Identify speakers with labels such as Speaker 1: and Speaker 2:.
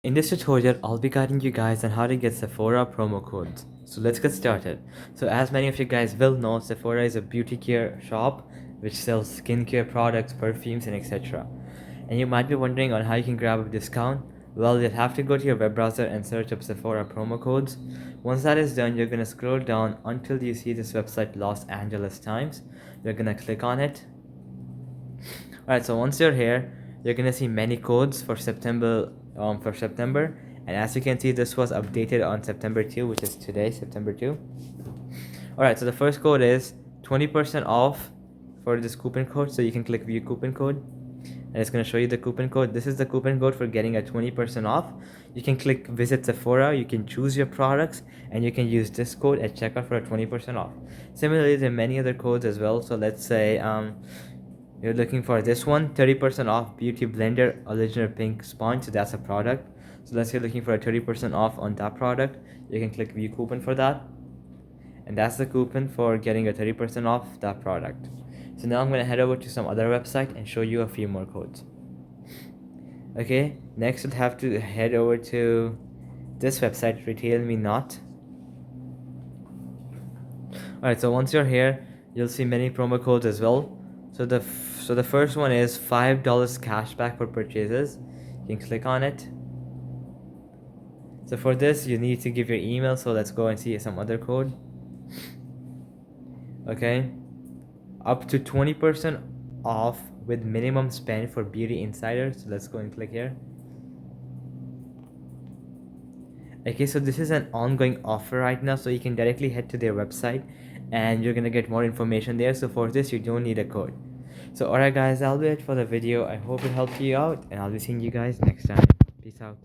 Speaker 1: In this tutorial, I'll be guiding you guys on how to get Sephora promo codes. So let's get started. So as many of you guys will know, Sephora is a beauty care shop which sells skincare products, perfumes, and etc. And you might be wondering on how you can grab a discount. Well, you'll have to go to your web browser and search up Sephora promo codes. Once that is done, you're gonna scroll down until you see this website Los Angeles Times. You're gonna click on it. Alright, so once you're here, you're gonna see many codes for September. And as you can see, this was updated on September 2, which is today, September 2. Alright, so the first code is 20% off for this coupon code. So you can click view coupon code, and it's gonna show you the coupon code. This is the coupon code for getting a 20% off. You can click visit Sephora, you can choose your products, and you can use this code at checkout for a 20% off. Similarly, there are many other codes as well. So let's say you're looking for this one, 30% off beauty blender original pink sponge. So that's a product. So let's say you're looking for a 30% off on that product. You can click view coupon for that, and that's the coupon for getting a 30% off that product. So now I'm going to head over to some other website and show you a few more codes. Okay, next we'll have to head over to this website, Retail Me Not. Alright, so once you're here, you'll see many promo codes as well. So the first one is $5 cashback for purchases. You can click on it. So for this, you need to give your email. So let's go and see some other code. Okay, up to 20% off with minimum spend for Beauty Insider. So let's go and click here. Okay, so this is an ongoing offer right now, so you can directly head to their website and you're gonna get more information there. So for this, you don't need a code. So alright guys, that'll be it for the video. I hope it helped you out, and I'll be seeing you guys next time. Peace out.